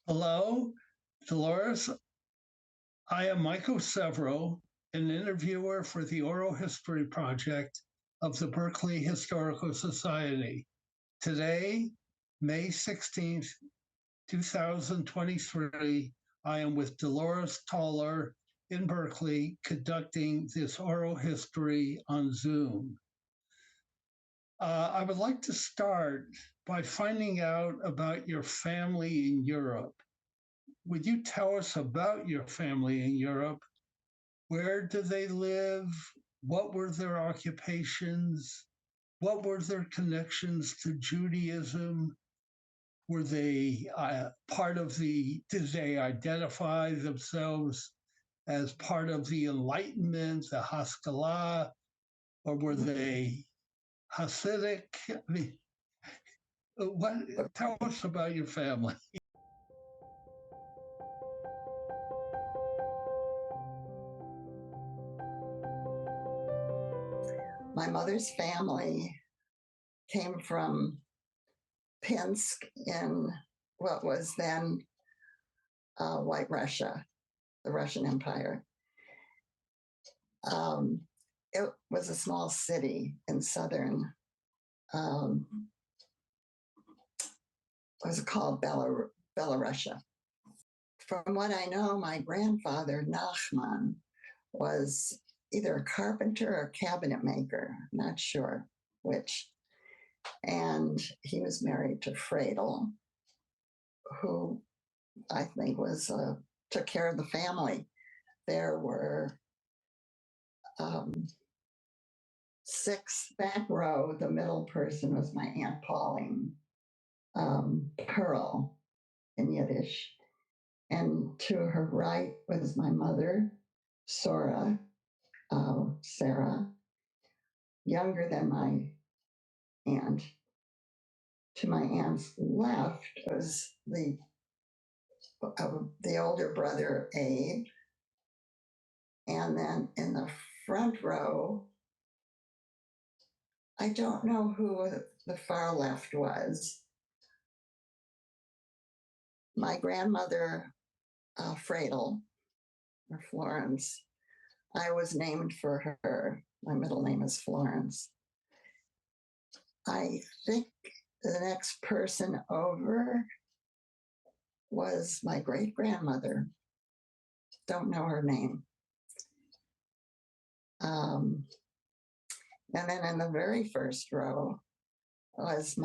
Hello, Dolores. I am Michael Severo, an interviewer for the Oral History Project of the Berkeley Historical Society. Today, May 16th, 2023, I am with Dolores Taller in Berkeley conducting this oral history on Zoom. I would like to start by finding out about your family in Europe. Would you tell us about your family in Europe? Where do they live? What were their occupations? What were their connections to Judaism? Were they did they identify themselves as part of the Enlightenment, the Haskalah, or were they Hasidic? Tell us about your family. My mother's family came from Pinsk in what was then White Russia, the Russian Empire. It was a small city in southern, what was it called, Belarus. From what I know, my grandfather, Nachman, was either a carpenter or cabinet maker, not sure which. And he was married to Fredel, who I think took care of the family. There were 6 back row. The middle person was my Aunt Pauline, Pearl in Yiddish. And to her right was my mother, Sarah, younger than my aunt. To my aunt's left was the older brother, Abe. And then in the front row, I don't know who the far left was. My grandmother, Fredel, or Florence, I was named for her. My middle name is Florence. I think the next person over was my great-grandmother. Don't know her name. And then in the very first row was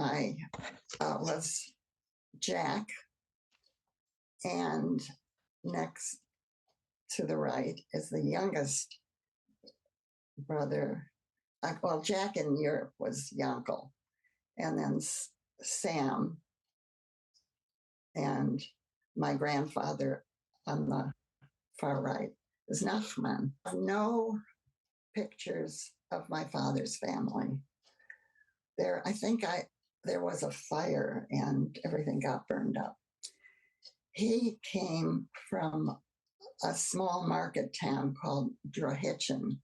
was Jack, and next to the right is the youngest brother. Well, Jack in Europe was Yankel, and then Sam, and my grandfather on the far right is Nachman. No pictures of my father's family. There was a fire and everything got burned up. He came from a small market town called Drohitchin,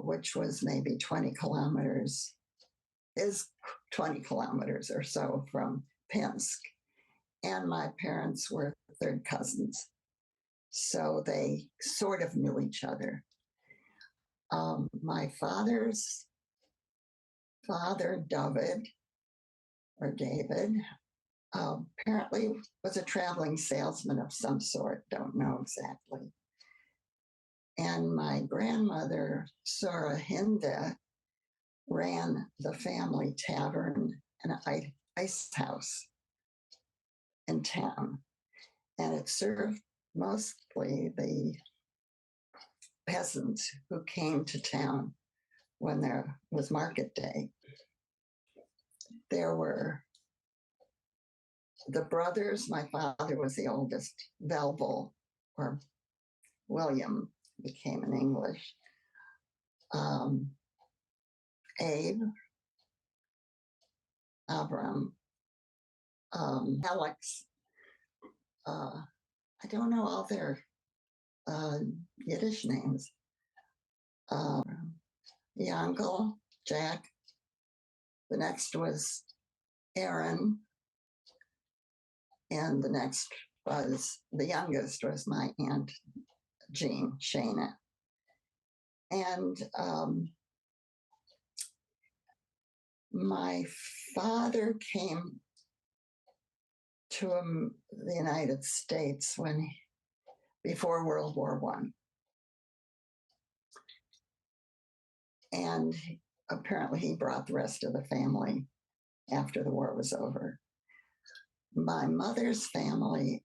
which was maybe 20 kilometers or so from Pinsk. And my parents were third cousins, so they sort of knew each other. My father's father, David, apparently was a traveling salesman of some sort, don't know exactly. And my grandmother, Sarah Hinde, ran the family tavern and ice house in town. And it served mostly the peasants who came to town when there was market day. There were the brothers. My father was the oldest, Velvel, or William became in English. Abe, Abram, Alex. I don't know all their Yiddish names. Yankel, Jack. The next was Aaron, And the next was, the youngest was my Aunt Jean, Shana. And my father came to the United States before World War I. And apparently he brought the rest of the family after the war was over. My mother's family,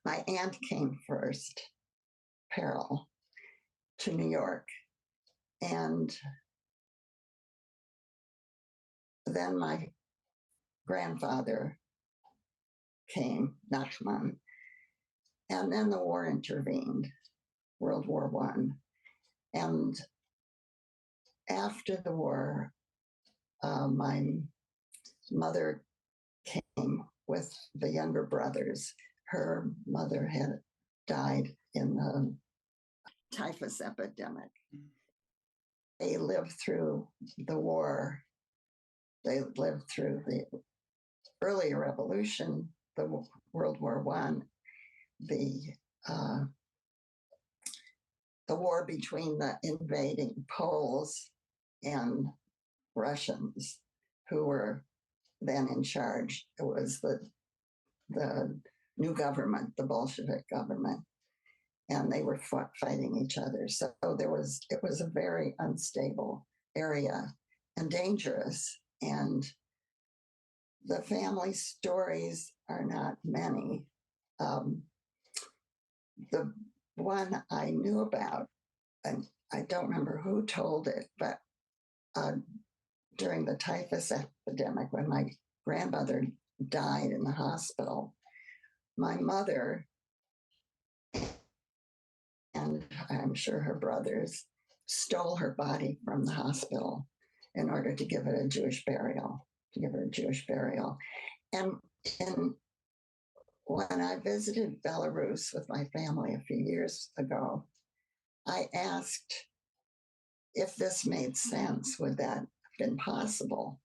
my aunt came first, Pearl, to New York. And then my grandfather came, Nachman. And then the war intervened, World War I. And after the war, my mother came with the younger brothers. Her mother had died in the typhus epidemic. They lived through the war. They lived through the earlier revolution, the World War I, the war between the invading Poles and Russians, who were then in charge. It was the new government, the Bolshevik government, and they were fighting each other. So it was a very unstable area and dangerous. And the family stories are not many. The one I knew about, and I don't remember who told it, but during the typhus epidemic, when my grandmother died in the hospital, my mother, and I'm sure her brothers, stole her body from the hospital in order to give it a Jewish burial, And when I visited Belarus with my family a few years ago, I asked if this made sense. Would that have been possible?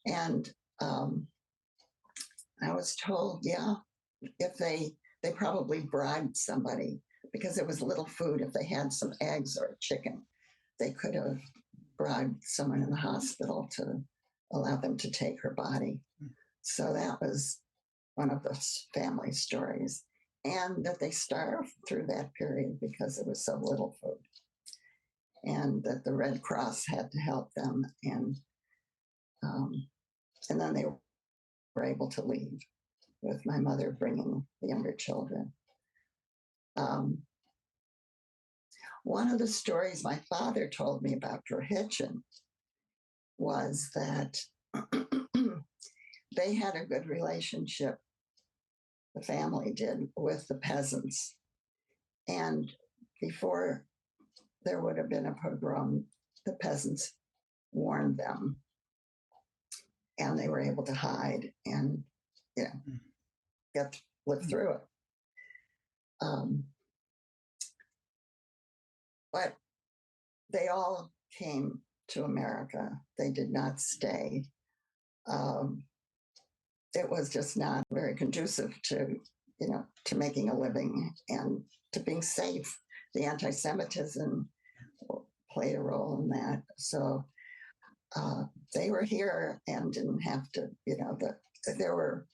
And I was told, yeah, if they probably bribed somebody, because it was little food. If they had some eggs or chicken, they could have bribed someone in the hospital to allow them to take her body. So that was one of the family stories. And that they starved through that period because there was so little food. And that the Red Cross had to help them. And then they were able to leave, with my mother bringing the younger children. One of the stories my father told me about Drohichen was that they had a good relationship, the family did, with the peasants. And before there would have been a pogrom, the peasants warned them, and they were able to hide and, live through it. But they all came to America. They did not stay. It was just not very conducive to making a living and to being safe. The anti-Semitism played a role in that. So they were here and didn't have to, there were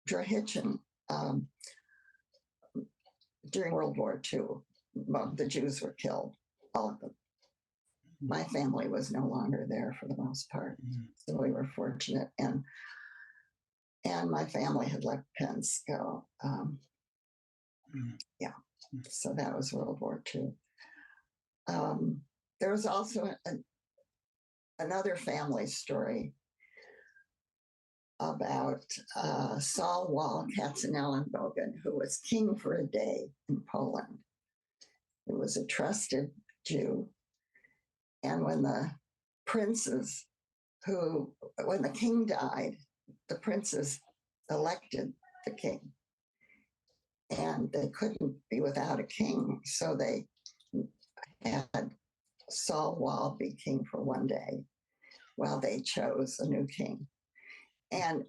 Drohichen during World War II. The Jews were killed, all of them. My family was no longer there for the most part. So we were fortunate. And my family had let Pensk go. So that was World War II. There was also another family story about Saul Wall Katzenellenbogen, who was king for a day in Poland. He was a trusted Jew. And when the king died, the princes elected the king. And they couldn't be without a king. So they had Saul Wall be king for one day while they chose a new king. And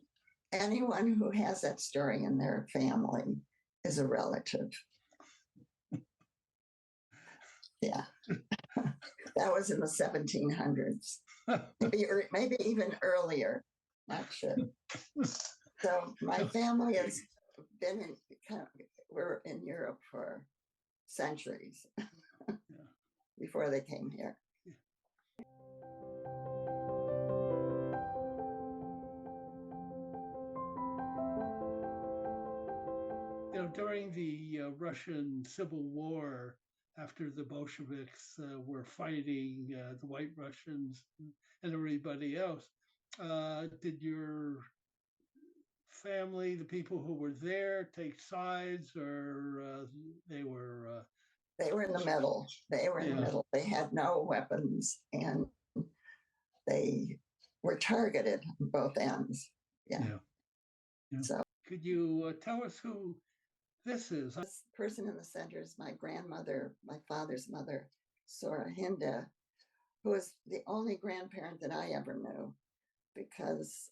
anyone who has that story in their family is a relative. Yeah. That was in the 1700s, maybe even earlier. Not sure. So my family has been we're in Europe for centuries before they came here. You know, during the Russian Civil War, after the Bolsheviks were fighting the White Russians and everybody else, did your family, the people who were there, take sides, or they were? They were in the middle. They were in the middle. They had no weapons, and they were targeted on both ends. Yeah. So, could you tell us who this is? This person in the center is my grandmother, my father's mother, Sora Hinda, who is the only grandparent that I ever knew, because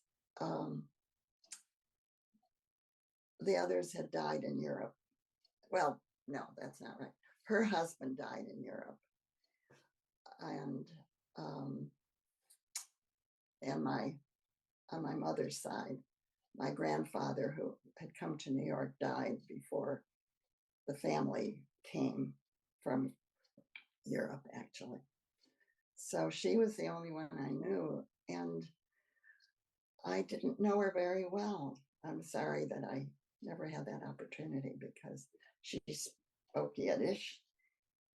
the others had died in Europe. Well, no, that's not right. Her husband died in Europe. And on my mother's side, my grandfather, who had come to New York, died before the family came from Europe, actually. So she was the only one I knew, and I didn't know her very well. I'm sorry that I never had that opportunity, because she spoke Yiddish,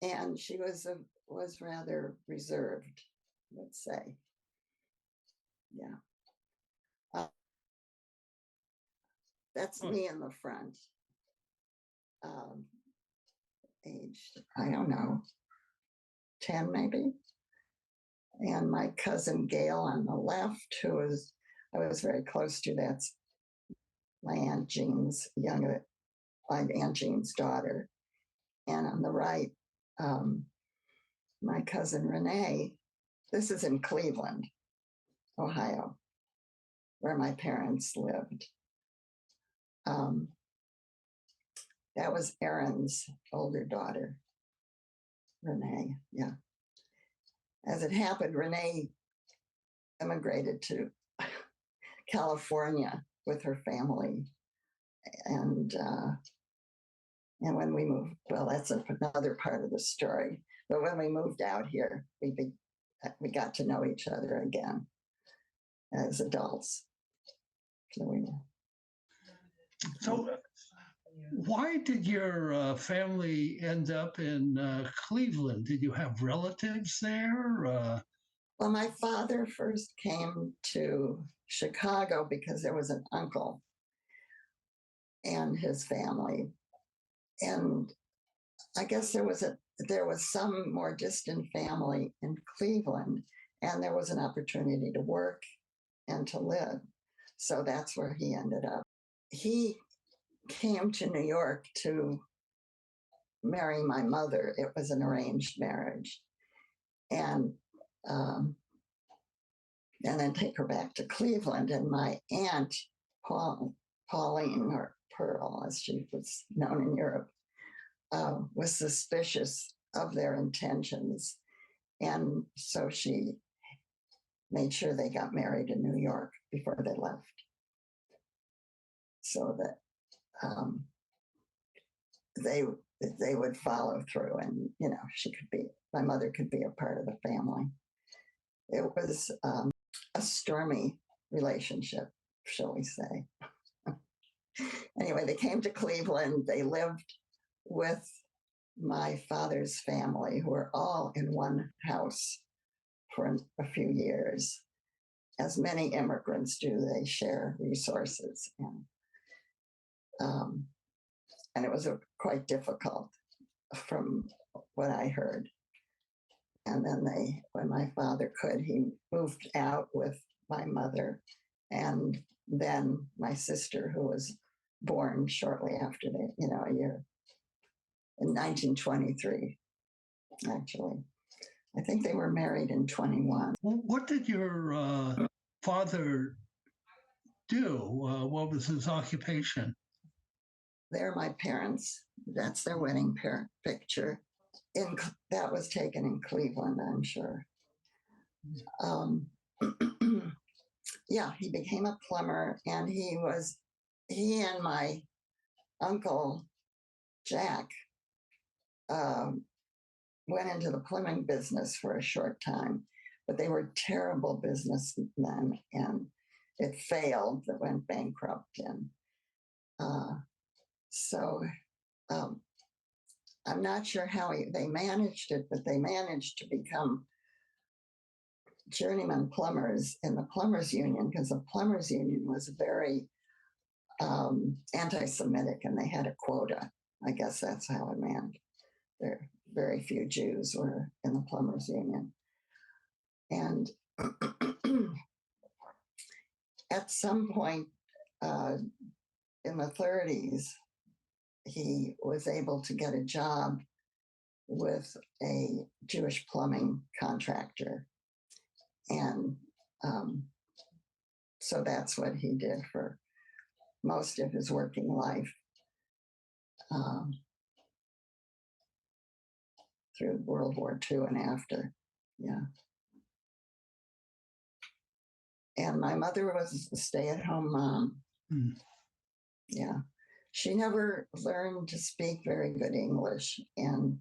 and she was rather reserved, let's say. Yeah. That's me in the front. Aged, I don't know, 10 maybe. And my cousin Gail on the left, I was very close to. That's my Aunt Jean's daughter. And on the right, my cousin Renee. This is in Cleveland, Ohio, where my parents lived. That was Aaron's older daughter, Renee. Yeah. As it happened, Renee immigrated to California with her family. And when we moved, well, that's another part of the story. But when we moved out here, we got to know each other again as adults. So why did your family end up in Cleveland? Did you have relatives there? Well, my father first came to Chicago because there was an uncle and his family. And I guess there was some more distant family in Cleveland, and there was an opportunity to work and to live. So that's where he ended up. He came to New York to marry my mother. It was an arranged marriage. And then take her back to Cleveland. And my aunt, Pauline, or Pearl, as she was known in Europe, was suspicious of their intentions. And so she made sure they got married in New York before they left, so that they would follow through, and my mother could be a part of the family. It was a stormy relationship, shall we say. Anyway, they came to Cleveland. They lived with my father's family, who were all in one house for a few years. As many immigrants do, they share resources. And it was quite difficult from what I heard. And then when my father could, he moved out with my mother, and then my sister, who was born shortly after a year, in 1923, actually. I think they were married in 21. What did your father do? What was his occupation? They're my parents. That's their wedding picture. That was taken in Cleveland, I'm sure. Yeah, he became a plumber, and he and my uncle Jack went into the plumbing business for a short time, but they were terrible businessmen, and it failed. That went bankrupt, and so I'm not sure how they managed it, but they managed to become journeyman plumbers in the plumbers union, because the plumbers union was very anti-Semitic, and they had a quota. I guess that's how it meant. There very few Jews were in the plumbers union. And at some point in the 30s, he was able to get a job with a Jewish plumbing contractor. And so that's what he did for most of his working life through World War II and after. Yeah. And my mother was a stay-at-home mom. Mm. Yeah. She never learned to speak very good English. And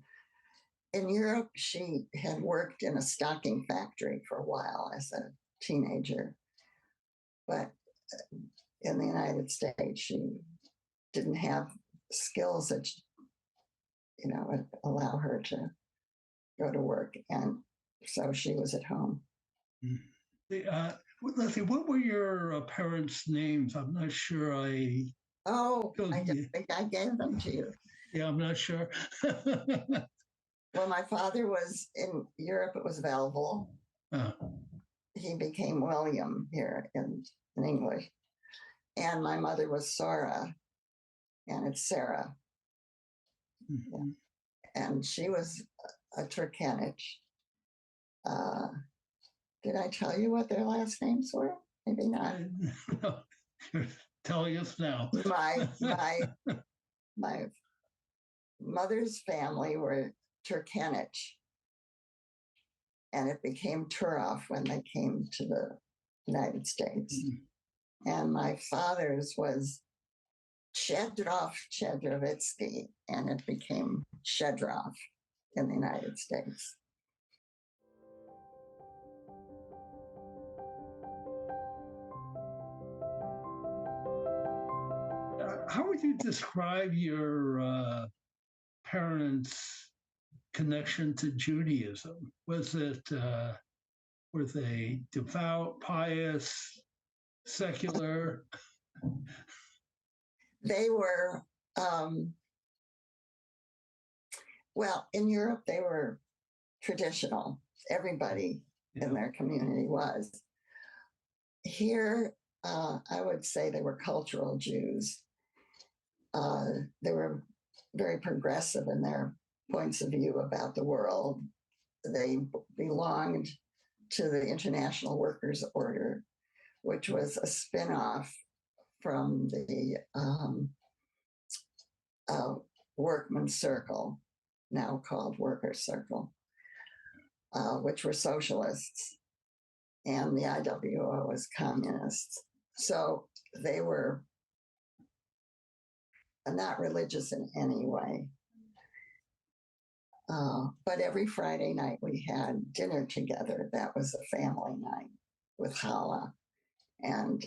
in Europe, she had worked in a stocking factory for a while as a teenager. But in the United States, she didn't have skills that, would allow her to go to work. And so she was at home. Leslie, what were your parents' names? I'm not sure I... Oh, I don't think I gave them to you. Yeah, I'm not sure. Well, my father was in Europe, it was Valville. He became William here in English. And my mother was Sora, and it's Sarah. Mm-hmm. Yeah. And she was a Turkanich. Did I tell you what their last names were? Maybe not. No. Telling us now. My mother's family were Turkanich, and it became Turov when they came to the United States. Mm-hmm. And my father's was Shedrov Shedrovitsky, and it became Shedrov in the United States. How would you describe your parents' connection to Judaism? Was it, were they devout, pious, secular? They were, well, in Europe, they were traditional. Everybody in their community was. Here, I would say they were cultural Jews. They were very progressive in their points of view about the world. They belonged to the International Workers' Order, which was a spin-off from the Workmen's Circle, now called Workers' Circle, which were socialists, and the IWO was communists. So they were not religious in any way. But every Friday night we had dinner together. That was a family night with challah and,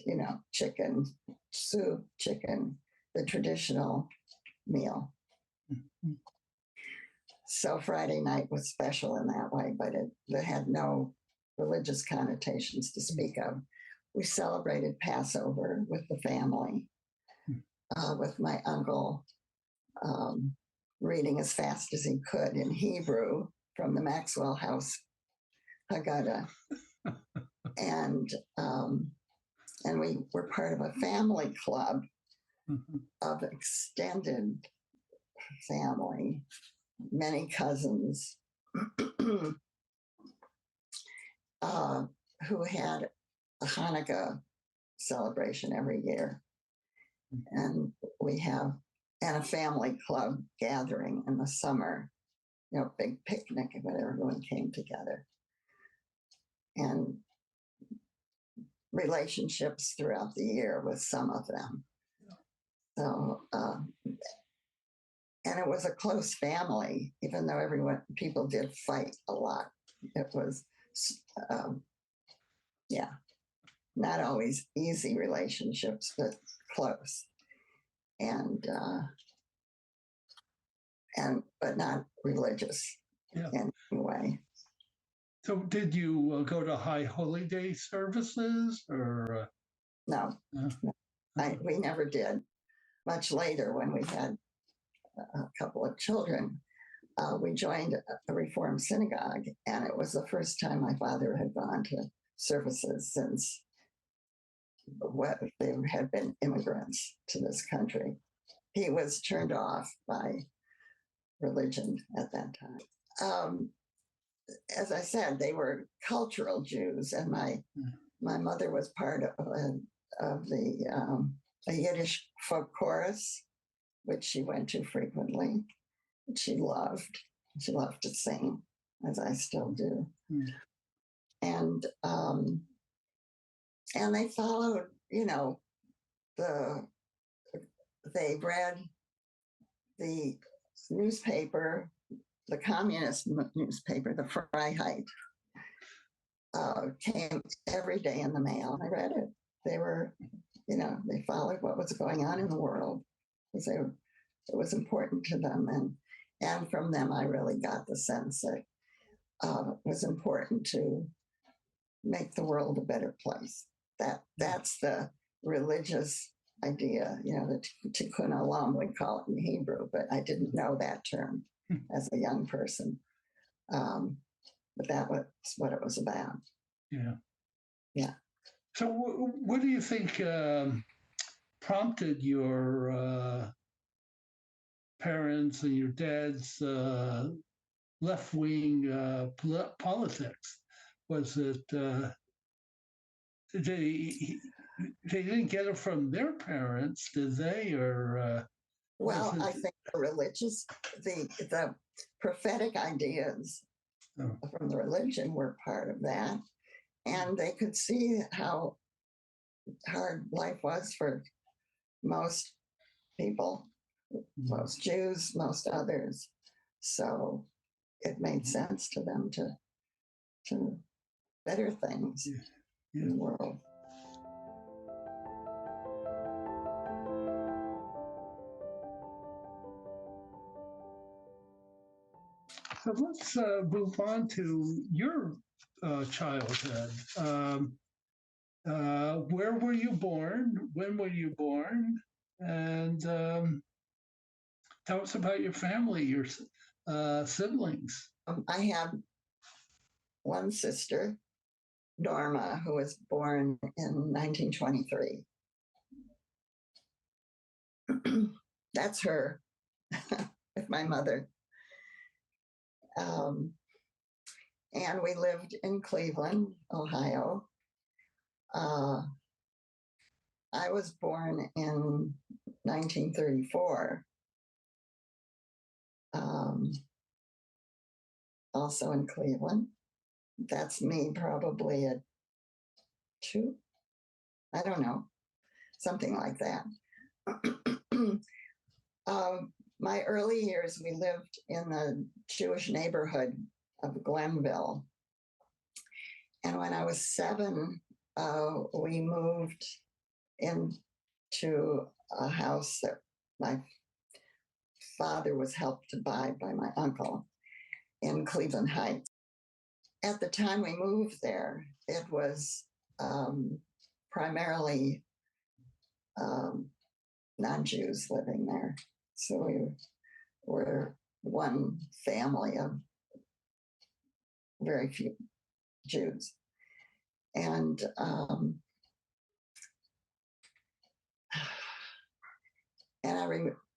chicken, soup, chicken, the traditional meal. Mm-hmm. So Friday night was special in that way, but it had no religious connotations to speak of. We celebrated Passover with the family, with my uncle reading as fast as he could in Hebrew from the Maxwell House Haggadah. And we were part of a family club of extended family, many cousins who had a Hanukkah celebration every year. And we have a family club gathering in the summer, big picnic when everyone came together. And relationships throughout the year with some of them. So, and it was a close family, even though people did fight a lot. It was, not always easy relationships, but close. But not religious in any way. So did you go to high holy day services or? No, we never did. Much later, when we had a couple of children, we joined a Reform synagogue, and it was the first time my father had gone to services since there had been immigrants to this country. He was turned off by religion at that time. As I said, they were cultural Jews, and my mother was part of the Yiddish folk chorus, which she went to frequently. She loved to sing, as I still do. And they followed, they read the newspaper, the communist newspaper, the Freiheit, came every day in the mail. I read it. They were, they followed what was going on in the world because it was important to them. And from them, I really got the sense that it was important to make the world a better place. That's the religious idea, the tikkun olam, we call it in Hebrew, but I didn't know that term as a young person. But that was what it was about. Yeah. So what do you think prompted your parents and your dad's left-wing politics? Was it they didn't get it from their parents, did they? Or well, I think the prophetic ideas from the religion were part of that, and they could see how hard life was for most people, most Jews, most others. So it made sense to them to better things in the world. So let's move on to your childhood. Where were you born? When were you born? And tell us about your family, your siblings. I have one sister, Norma, who was born in 1923. That's her, with my mother. And we lived in Cleveland, Ohio. I was born in 1934, also in Cleveland. That's me probably at 2. I don't know, something like that. My early years, we lived in the Jewish neighborhood of Glenville. And when I was 7, we moved into a house that my father was helped to buy by my uncle in Cleveland Heights. At the time we moved there, it was primarily non-Jews living there. So we were one family of very few Jews. And I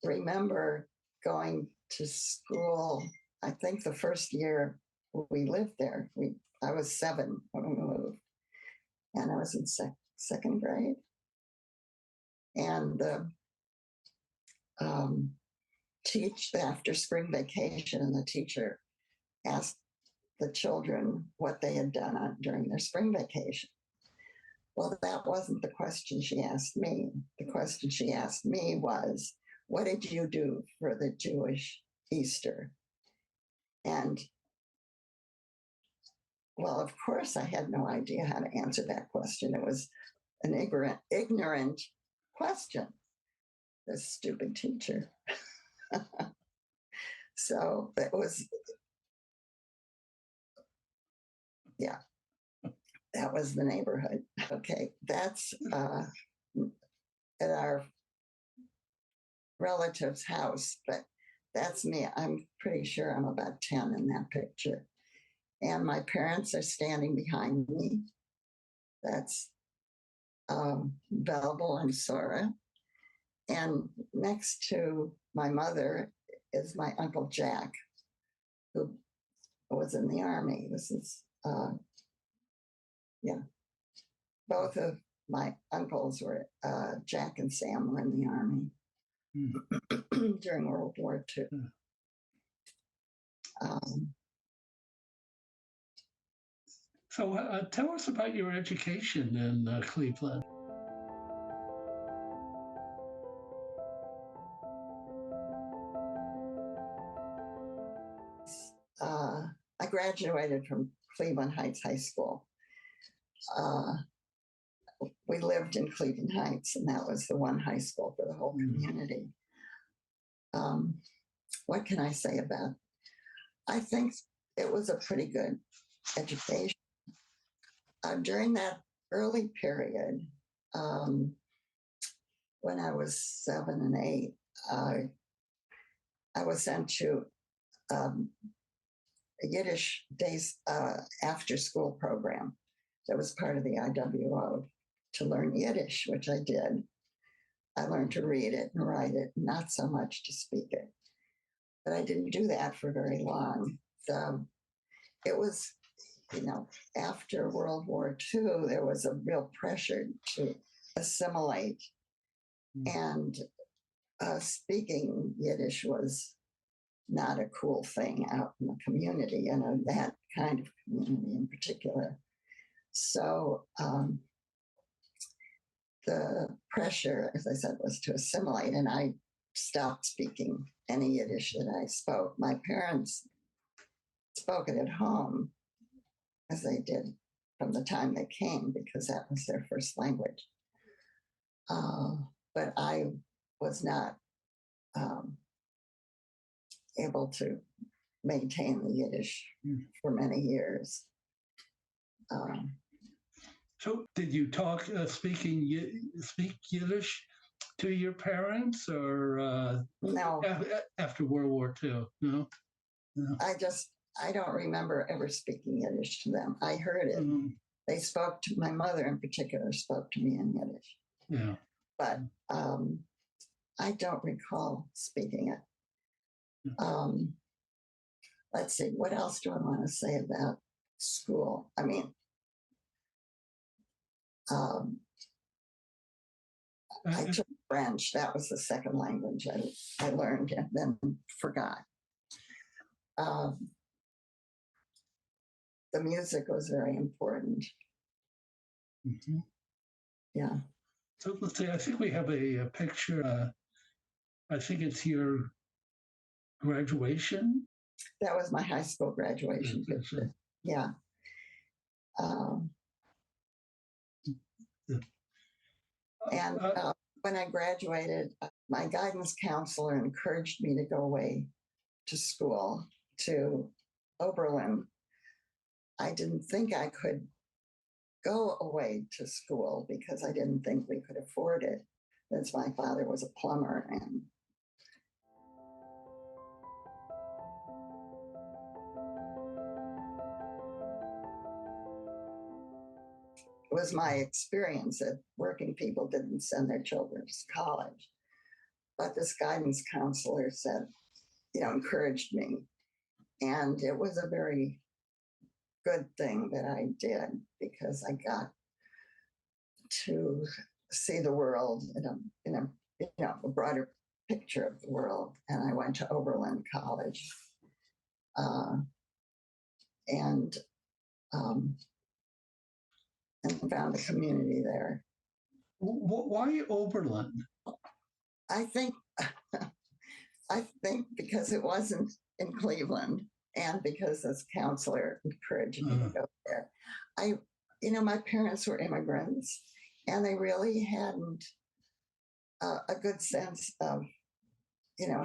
remember going to school, I think the first year we lived there. I was 7 when we moved, and I was in second grade. And the after spring vacation, and the teacher asked the children what they had done during their spring vacation. Well, that wasn't the question she asked me. The question she asked me was, what did you do for the Jewish Easter? And well, of course, I had no idea how to answer that question. It was an ignorant question. This stupid teacher. So it was, yeah, that was the neighborhood. Okay, that's at our relative's house, but that's me. I'm pretty sure I'm about 10 in that picture. And my parents are standing behind me. That's Belbel and Sora. And next to my mother is my Uncle Jack, who was in the Army. This is, both of my uncles were, Jack and Sam were in the Army during World War II. So tell us about your education in Cleveland. I graduated from Cleveland Heights High School. We lived in Cleveland Heights, and that was the one high school for the whole community. What can I say about it? I think it was a pretty good education. During that early period, when I was 7 and 8, I was sent to a Yiddish days after school program that was part of the IWO to learn Yiddish, which I did. I learned to read it and write it, not so much to speak it. But I didn't do that for very long. So it was, after World War II, there was a real pressure to assimilate. And speaking Yiddish was not a cool thing out in the community, that kind of community in particular. So the pressure, as I said, was to assimilate, and I stopped speaking any Yiddish that I spoke. My parents spoke it at home, as they did from the time they came, because that was their first language. But I was not able to maintain the Yiddish for many years. So did you speak Yiddish to your parents, or no? After World War II? No. I don't remember ever speaking Yiddish to them. I heard it. They spoke to my mother in particular, spoke to me in Yiddish. Yeah. But I don't recall speaking it. Let's see, what else do I want to say about school? I mean, I took French. That was the second language I learned and then forgot. The music was very important. Mm-hmm. Yeah. So let's see, I think we have a picture. I think it's your graduation. That was my high school graduation picture. Yeah. And when I graduated, my guidance counselor encouraged me to go away to school, to Oberlin. I didn't think I could go away to school because I didn't think we could afford it. That's my father was a plumber, and it was my experience that working people didn't send their children to college. But this guidance counselor said, encouraged me. And it was a very good thing that I did, because I got to see the world in a broader picture of the world. And I went to Oberlin College, and found a community there. Why Oberlin? I think because it wasn't in Cleveland, and because this counselor encouraged me to go there. My parents were immigrants, and they really hadn't a good sense of,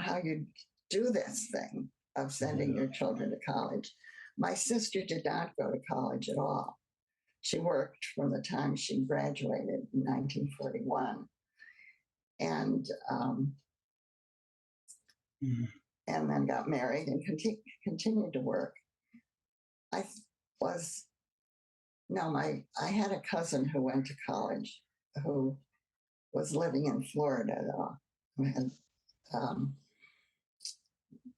how you do this thing of sending your children to college. My sister did not go to college at all. She worked from the time she graduated in 1941, and then got married and continued to work. I had a cousin who went to college, who was living in Florida,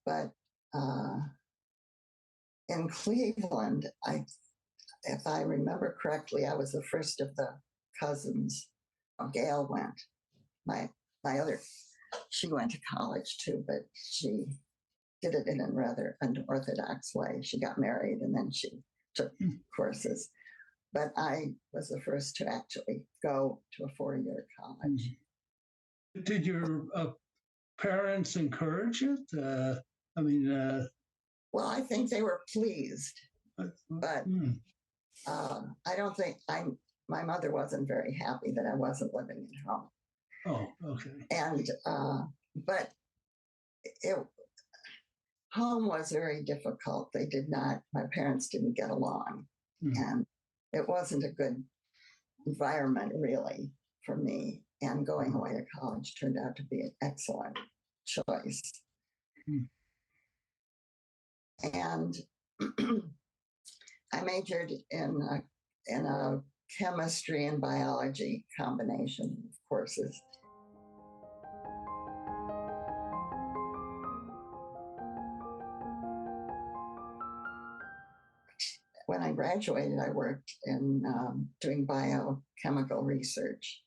but in Cleveland, if I remember correctly, I was the first of the cousins. Gail went. My other, she went to college too, but she did it in a rather unorthodox way. She got married and then she took courses. But I was the first to actually go to a 4-year college. Did your parents encourage it? Well, I think they were pleased, but I don't think my mother wasn't very happy that I wasn't living at home. Oh, okay. And but home was very difficult. My parents didn't get along, and it wasn't a good environment really for me. And going away to college turned out to be an excellent choice. And I majored in a chemistry and biology combination of courses. When I graduated, I worked in doing biochemical research,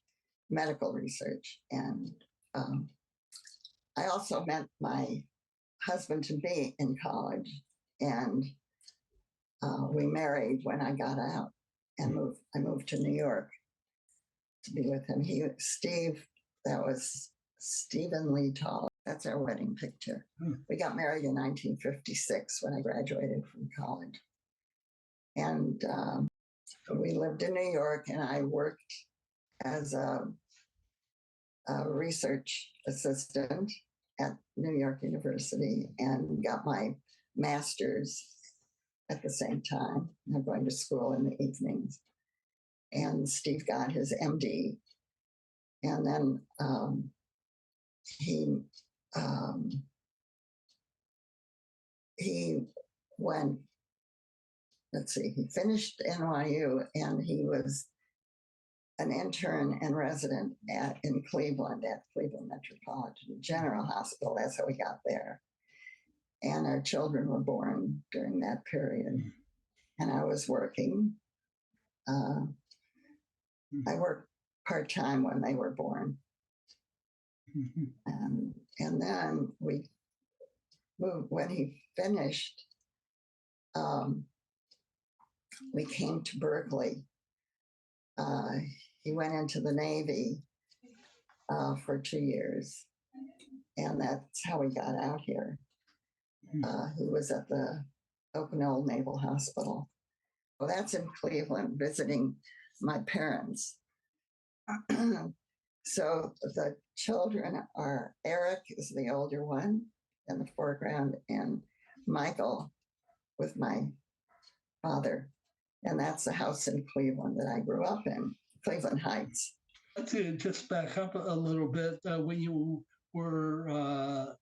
medical research, and I also met my husband to be in college, and we married when I got out and I moved to New York to be with him. That was Stephen Lee Taller. That's our wedding picture. We got married in 1956 when I graduated from college. And we lived in New York, and I worked as a research assistant at New York University and got my master's at the same time. I'm going to school in the evenings. And Steve got his MD. And then he went, he finished NYU, and he was an intern and resident in Cleveland at Cleveland Metropolitan General Hospital. That's how we got there. And our children were born during that period. And I was working. I worked part-time when they were born. And then we moved, when he finished, we came to Berkeley. He went into the Navy for 2 years, and that's how he got out here. He was at the Oakland Naval Hospital. Well, that's in Cleveland, visiting my parents. So the children are, Eric is the older one in the foreground, and Michael with my father. And that's the house in Cleveland that I grew up in, Cleveland Heights. To just back up a little bit, when you were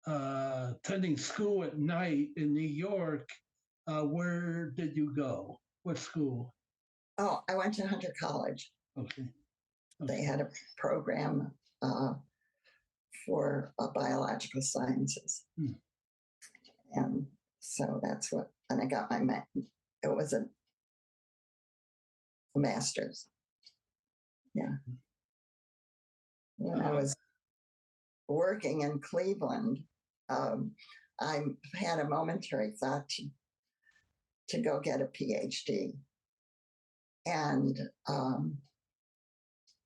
attending school at night in New York, where did you go? What school? Oh, I went to Hunter College. Okay. They had a program for biological sciences. And so and I got it was a master's. Yeah. when I was working in Cleveland, I had a momentary thought to go get a PhD. And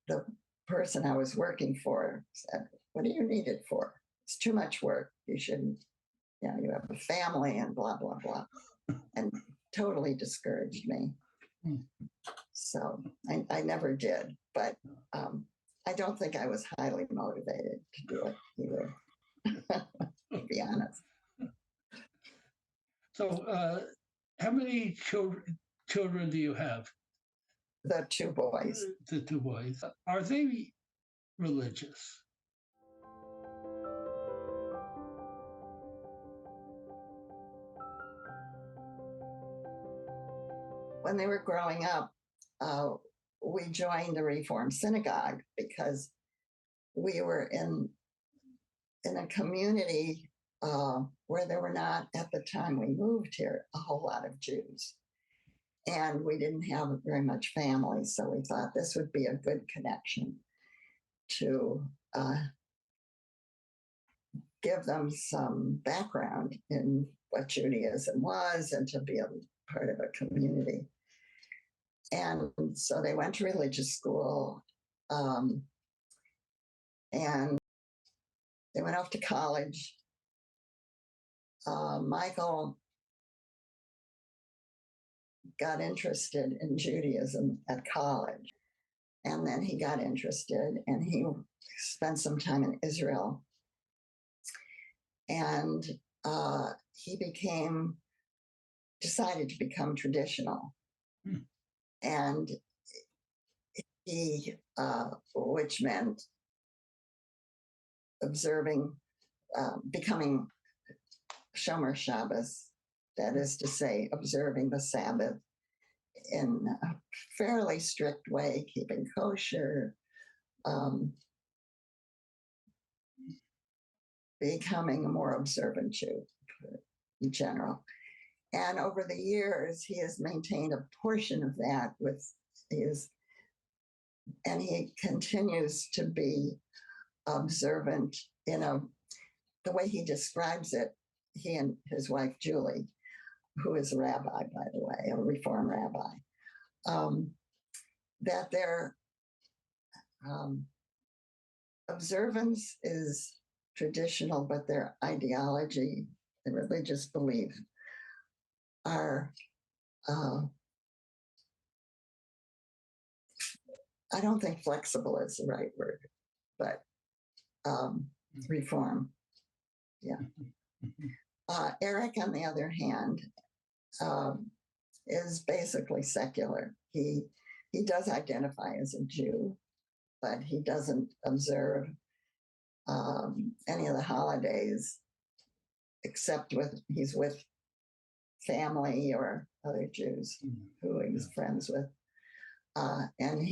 the person I was working for said, "What do you need it for? It's too much work. You shouldn't, you have a family and blah, blah, blah." And totally discouraged me. So I never did, but I don't think I was highly motivated to do it either, to be honest. So how many children do you have? The two boys. The two boys. Are they religious? When they were growing up, we joined a Reform synagogue because we were in a community where there were not, at the time we moved here, a whole lot of Jews. And we didn't have very much family, so we thought this would be a good connection to give them some background in what Judaism was and to be a part of a community. And so they went to religious school, and they went off to college. Michael got interested in Judaism at college, and then he got interested and he spent some time in Israel. And he decided to become traditional. And he, which meant becoming Shomer Shabbos, that is to say, observing the Sabbath in a fairly strict way, keeping kosher, becoming a more observant Jew in general. And over the years, he has maintained a portion of that with and he continues to be observant in the way he describes it, he and his wife, Julie, who is a rabbi, by the way, a Reform rabbi, that their observance is traditional, but their ideology and religious belief are, I don't think flexible is the right word, but reform. Yeah. Eric, on the other hand, is basically secular. He does identify as a Jew, but he doesn't observe any of the holidays except he's with family or other Jews who he's friends with. And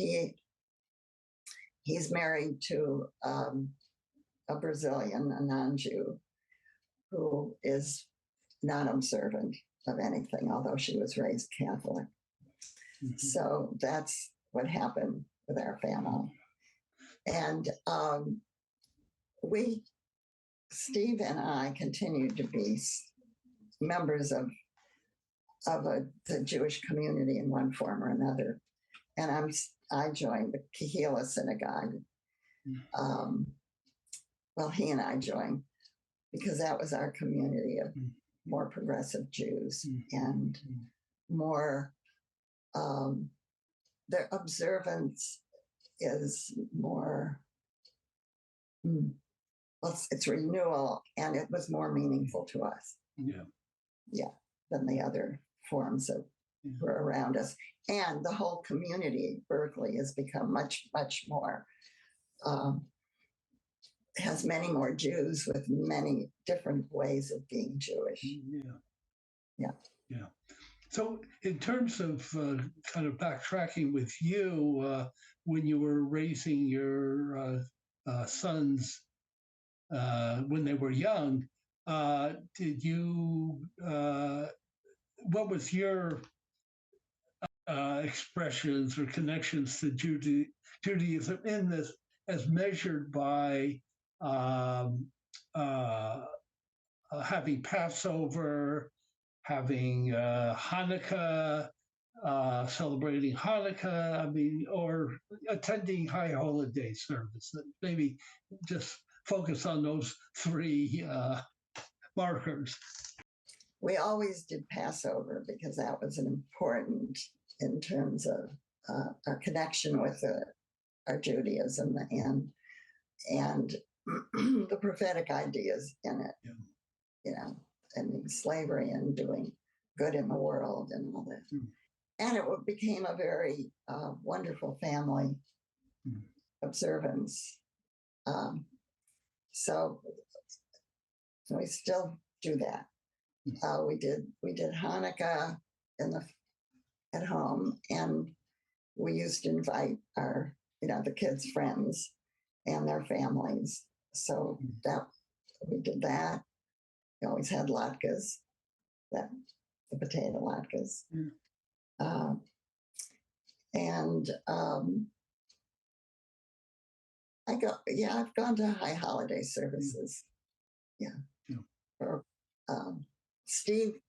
he's married to a Brazilian, a non-Jew, who is not observant of anything, although she was raised Catholic. So that's what happened with our family. And Steve and I continued to be members of the Jewish community in one form or another. And I joined the Kehillah synagogue. Well, he and I joined because that was our community of more progressive Jews and more, their observance is more, it's renewal, and it was more meaningful to us. Yeah, than the other forms that were around us. And the whole community, Berkeley, has become much, much more, has many more Jews with many different ways of being Jewish. Yeah. So in terms of kind of backtracking with you, when you were raising your sons when they were young, did you, what was your expressions or connections to Judaism in as measured by um, uh, having Passover, having Hanukkah, celebrating Hanukkah, I mean, or attending high holiday services. Maybe just focus on those three markers. We always did Passover because that was an important in terms of our connection with our Judaism and the prophetic ideas in it, you know, ending slavery and doing good in the world and all that. And it became a very wonderful family observance. So we still do that. We did Hanukkah at home, and we used to invite our the kids' friends and their families. So that we did that. We always had latkes, the potato latkes. And I've gone to high holiday services. Or, Steve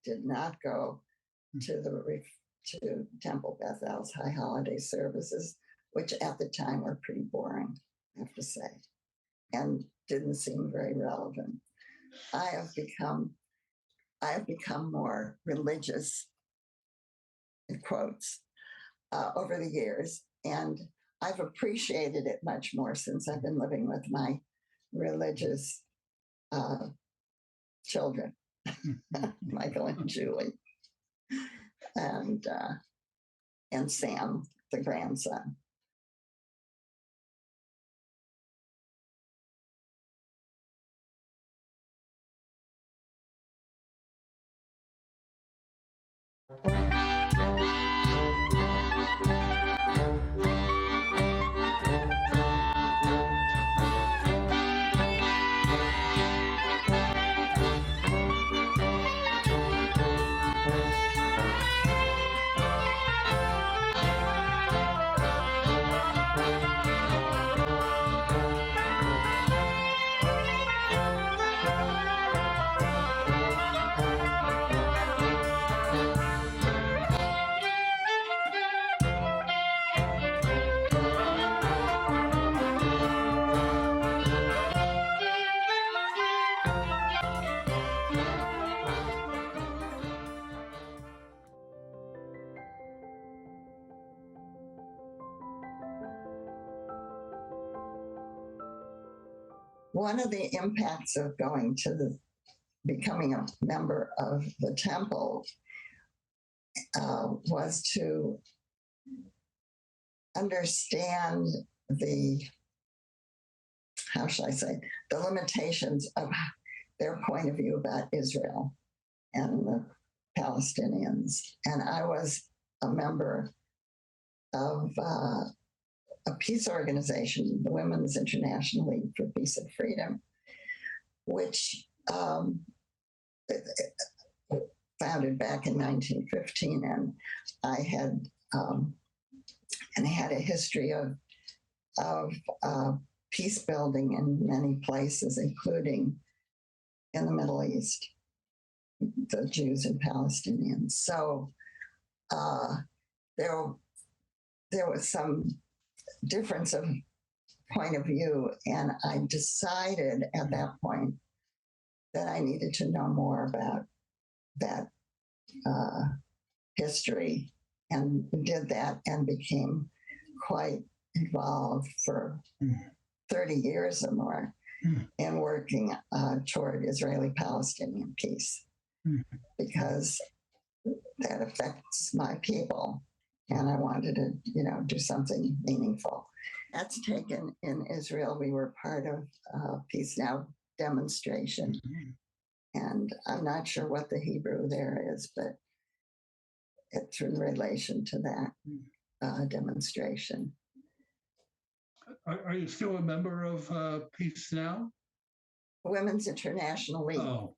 did not go to Temple Bethel's high holiday services, which at the time were pretty boring, I have to say, and didn't seem very relevant. I have become more religious, in quotes, over the years, and I've appreciated it much more since I've been living with my religious children, Michael and Julie, and Sam, the grandson. One of the impacts of becoming a member of the temple was to understand the limitations of their point of view about Israel and the Palestinians. And I was a member of a peace organization, the Women's International League for Peace and Freedom, which founded back in 1915, and I had a history of peace building in many places, including in the Middle East, the Jews and Palestinians. So there was some difference of point of view, and I decided at that point that I needed to know more about that history, and did that and became quite involved for 30 years or more in working toward Israeli-Palestinian peace, because that affects my people. And I wanted to, do something meaningful. That's taken in Israel. We were part of Peace Now demonstration. And I'm not sure what the Hebrew there is, but it's in relation to that demonstration. Are you still a member of Peace Now? Women's International League for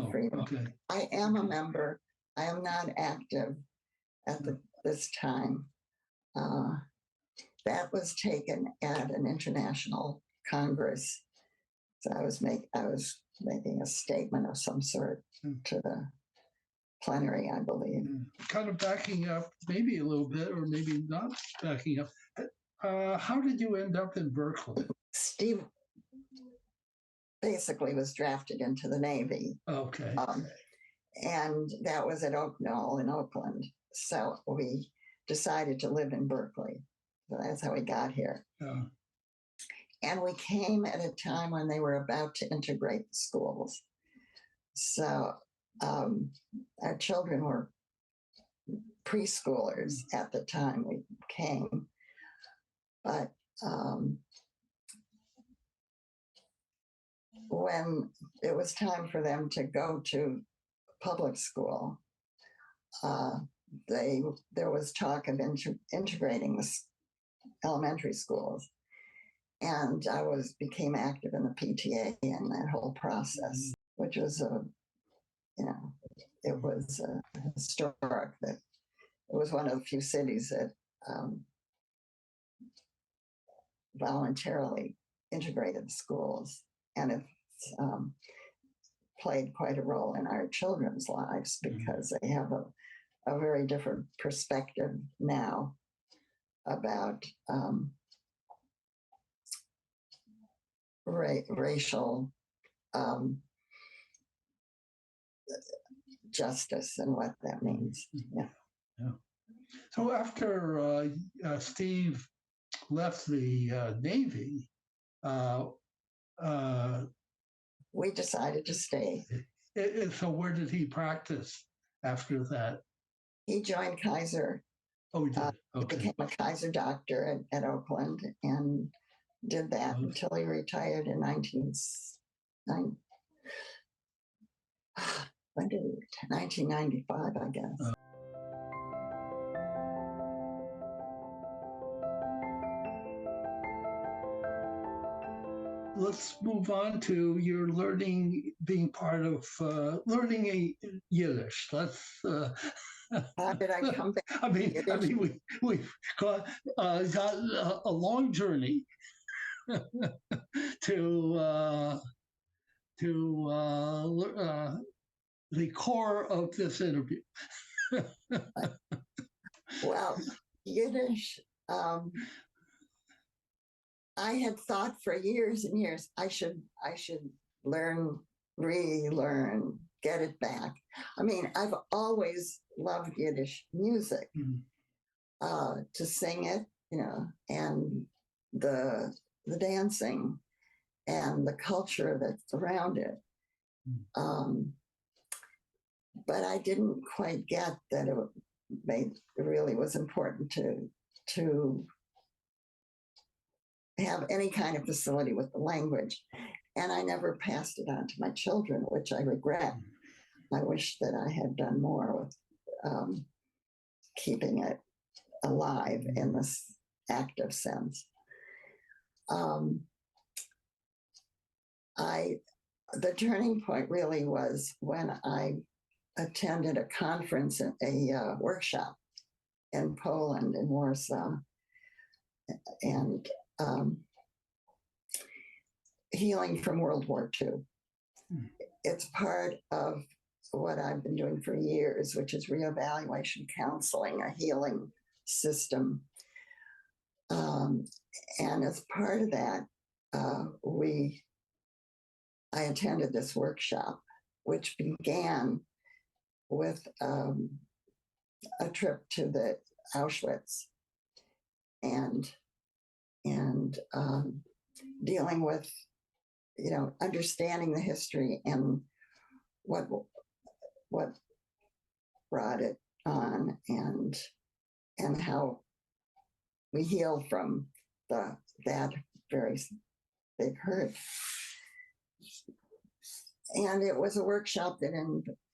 Freedom. Okay. I am a member. I am not active at this time. that was taken at an international congress. So I was making a statement of some sort to the plenary, I believe. Kind of backing up, maybe a little bit, or maybe not backing up. How did you end up in Berkeley? Steve basically was drafted into the Navy. Okay. And that was at Oak Knoll in Oakland. So we decided to live in Berkeley. So that's how we got here. And we came at a time when they were about to integrate the schools. So our children were preschoolers at the time we came. But when it was time for them to go to public school, there was talk of integrating the elementary schools. And I became active in the PTA in that whole process, which was it was historic. That it was one of the few cities that voluntarily integrated the schools, and it's played quite a role in our children's lives because they have a very different perspective now about racial justice and what that means. Yeah. So after Steve left the Navy, we decided to stay. So where did he practice after that? He joined Kaiser. Oh, he did. Okay. He became a Kaiser doctor at Oakland and did that until he retired in 1995, I guess. Let's move on to your being part of learning Yiddish. How did I come back? I mean, we've got a long journey to the core of this interview. Well, Yiddish. I had thought for years and years I should learn, relearn, get it back. I mean, I've always loved Yiddish music, to sing it, and the dancing and the culture that's around it. But I didn't quite get that it really was important to have any kind of facility with the language. And I never passed it on to my children, which I regret. I wish that I had done more with keeping it alive in this active sense. The turning point really was when I attended a conference, a workshop in Poland, in Warsaw, and healing from World War II. It's part of what I've been doing for years, which is reevaluation counseling, a healing system. And as part of that, I attended this workshop, which began with a trip to the Auschwitz and dealing with, understanding the history and what brought it on, and how we heal from that very big hurt. And it was a workshop that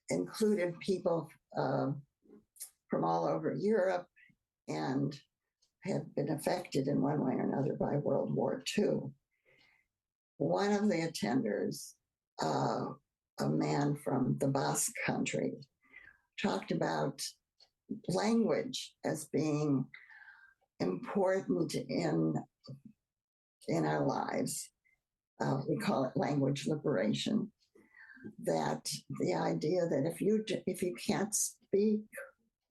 included people from all over Europe and had been affected in one way or another by World War II. One of the attenders, a man from the Basque country, talked about language as being important in our lives. We call it language liberation. That the idea that if you can't speak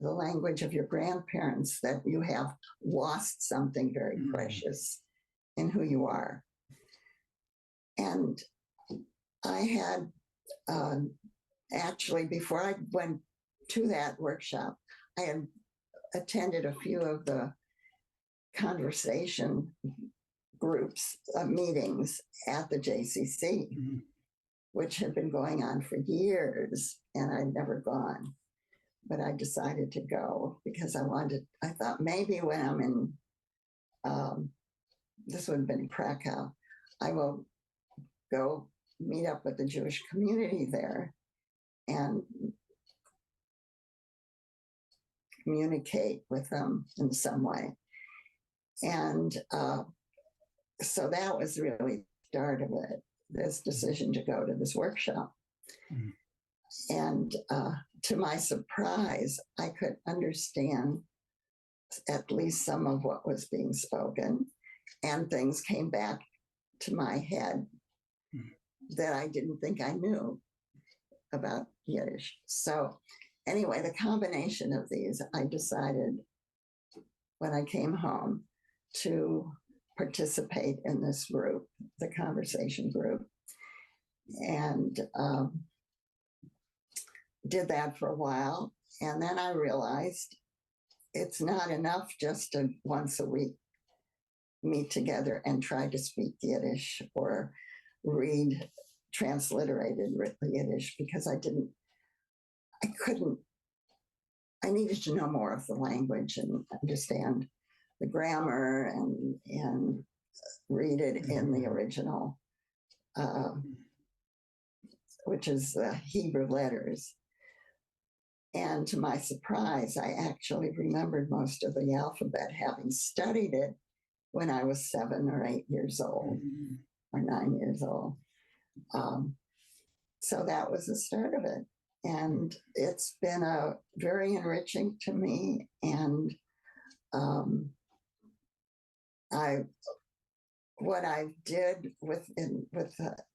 the language of your grandparents, that you have lost something very precious in who you are. And I had actually, before I went to that workshop, I had attended a few of the conversation groups, meetings at the JCC, which had been going on for years, and I'd never gone. But I decided to go because I thought maybe when I'm in, this would have been in Krakow, I will go meet up with the Jewish community there and communicate with them in some way. And so that was really the start of it, this decision to go to this workshop. And to my surprise, I could understand at least some of what was being spoken, and things came back to my head that I didn't think I knew about Yiddish. So anyway, the combination of these, I decided when I came home to participate in this group, the conversation group, and did that for a while. And then I realized it's not enough just to once a week meet together and try to speak Yiddish or read transliterated Yiddish, because I needed to know more of the language and understand the grammar and read it in the original, which is the Hebrew letters. And to my surprise, I actually remembered most of the alphabet, having studied it when I was 7 or 8 years old, or 9 years old. So that was the start of it. And it's been very enriching to me. And what I did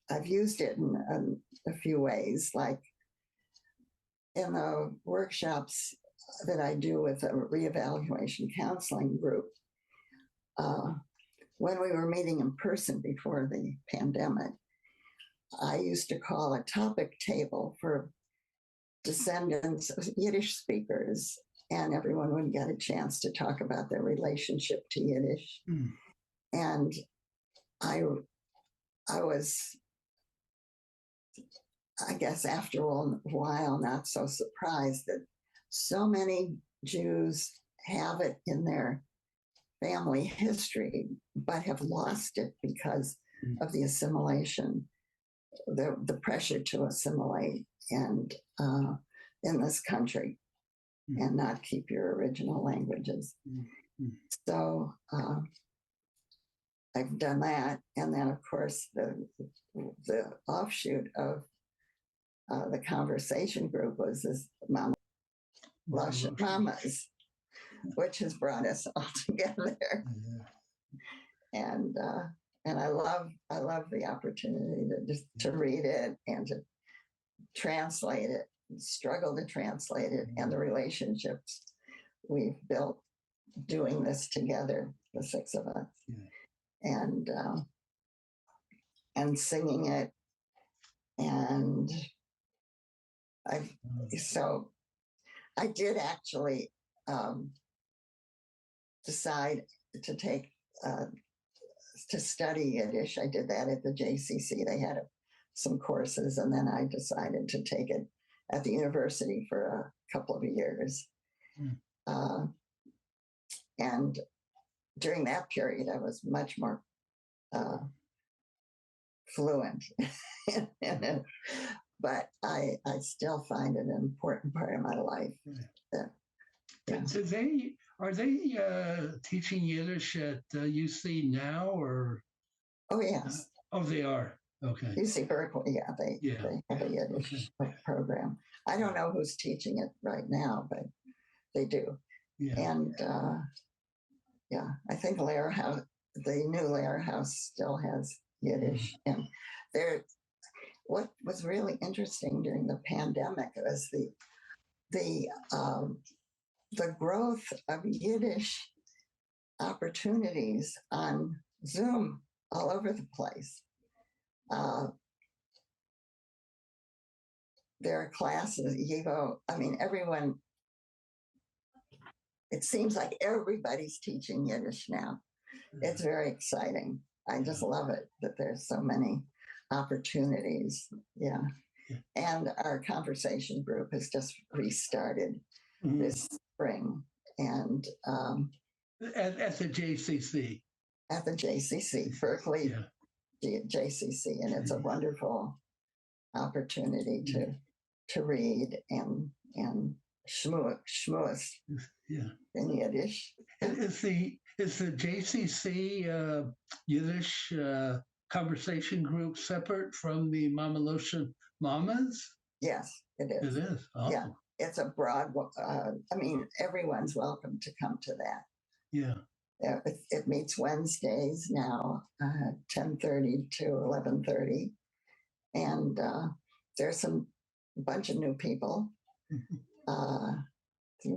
I've used it in a few ways, like in the workshops that I do with a reevaluation counseling group. When we were meeting in person before the pandemic, I used to call a topic table for descendants of Yiddish speakers, and everyone would get a chance to talk about their relationship to Yiddish. And I was, I guess after a while, not so surprised that so many Jews have it in their family history, but have lost it because of the assimilation, the pressure to assimilate and in this country and not keep your original languages. So I've done that. And then, of course, the offshoot of the conversation group was this Mameloshn Mamas, which has brought us all together. And I love the opportunity to read it and to translate it, struggle to translate it, and the relationships we've built doing this together, the 6 of us, and singing it. And I did actually decide to take to study Yiddish. I did that at the JCC. They had some courses, and then I decided to take it at the university for a couple of years. And during that period, I was much more fluent in it. But I still find it an important part of my life. Are they teaching Yiddish at UC now, or? Oh, yes. They are. Okay. UC Berkeley, they have a Yiddish program. I don't know who's teaching it right now, but they do. And yeah. I think Lair House, the new Lair House, still has Yiddish. And there, what was really interesting during the pandemic was the growth of Yiddish opportunities on Zoom all over the place. There are classes, YIVO, I mean, everyone, it seems like everybody's teaching Yiddish now. It's very exciting. I just love it that there's so many opportunities. Yeah. And our conversation group has just restarted this spring. And at the JCC. At the JCC, Berkeley JCC. And it's a wonderful opportunity to read and shmooze in Yiddish. Is the JCC Yiddish Conversation Group separate from the Mameloshn Mamas? Yes, it is. It is. Oh. Yeah, it's a broad. I mean, everyone's welcome to come to that. Yeah. It meets Wednesdays now, 10:30 to 11:30, and there's a bunch of new people. I'm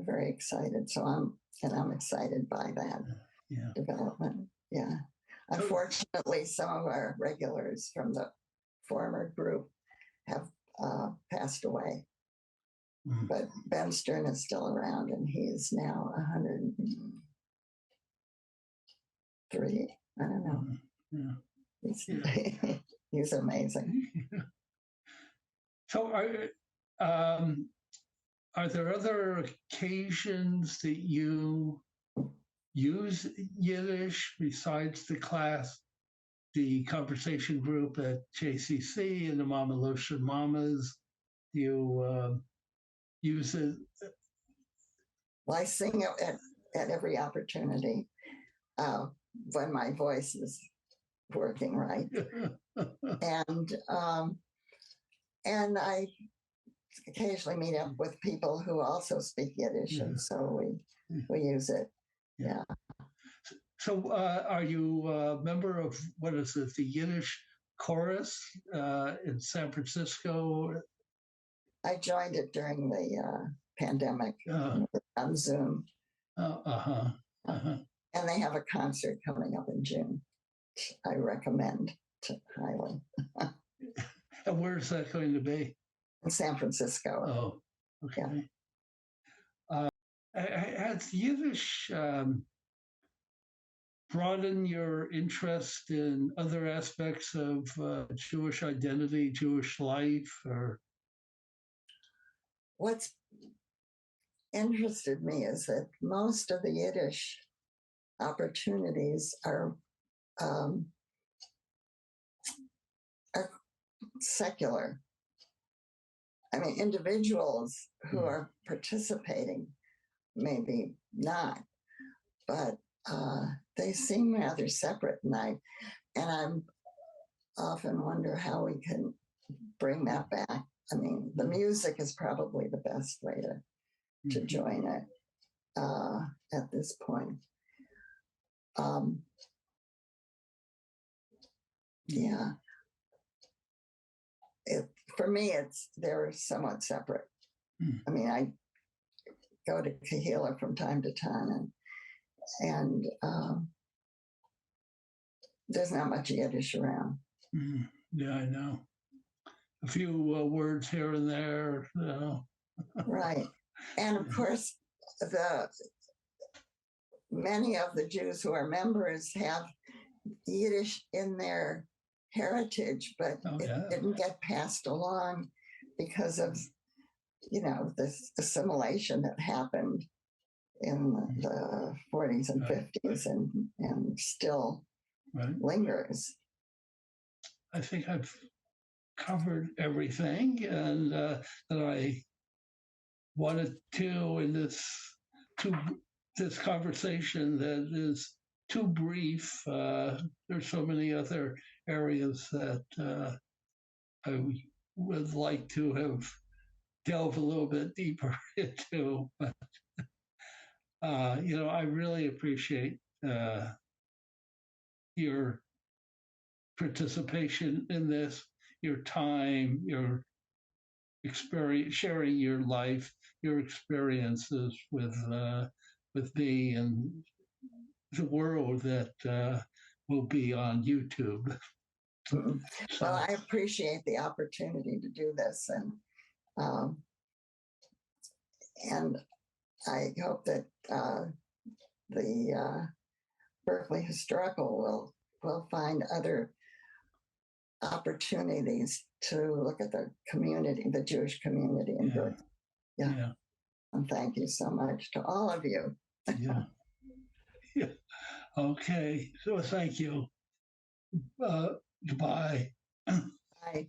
very excited. So I'm excited by that development. Yeah. Unfortunately, some of our regulars from the former group have passed away. But Ben Stern is still around, and he is now 103. I don't know. He's amazing. So are there other occasions that you use Yiddish besides the class, the conversation group at JCC and the Mameloshn Mamas? Do you use it? Well, I sing it at every opportunity when my voice is working right. And I occasionally meet up with people who also speak Yiddish, and so we use it. Yeah. So are you a member of, what is it, the Yiddish chorus in San Francisco? I joined it during the pandemic on Zoom. And they have a concert coming up in June. I recommend highly. And where's that going to be? In San Francisco. Oh, okay. Yeah. Has Yiddish broaden your interest in other aspects of Jewish identity, Jewish life, or? What's interested me is that most of the Yiddish opportunities are secular. I mean, individuals who are participating, maybe not, but they seem rather separate. And I'm often wonder how we can bring that back. I mean, the music is probably the best way to join it at this point. Yeah. For me, they're somewhat separate. I mean, I go to Kahila from time to time, and there's not much Yiddish around. Yeah, I know. A few words here and there. Right. And of course, many of the Jews who are members have Yiddish in their heritage, but it didn't get passed along because of, this assimilation that happened in the 40s and 50s and still lingers. I think I've covered everything and that I wanted to in this conversation that is too brief. There's so many other areas that I would like to have delved a little bit deeper into, but I really appreciate your participation in this, your time, your experience, sharing your life, your experiences with me and the world that will be on YouTube. Mm. So, Well, I appreciate the opportunity to do this, um, and I hope that the Berkeley Historical will find other opportunities to look at the community, the Jewish community in Berkeley. yeah. And thank you so much to all of you. Yeah. Yeah. Okay. So thank you. Goodbye. Bye.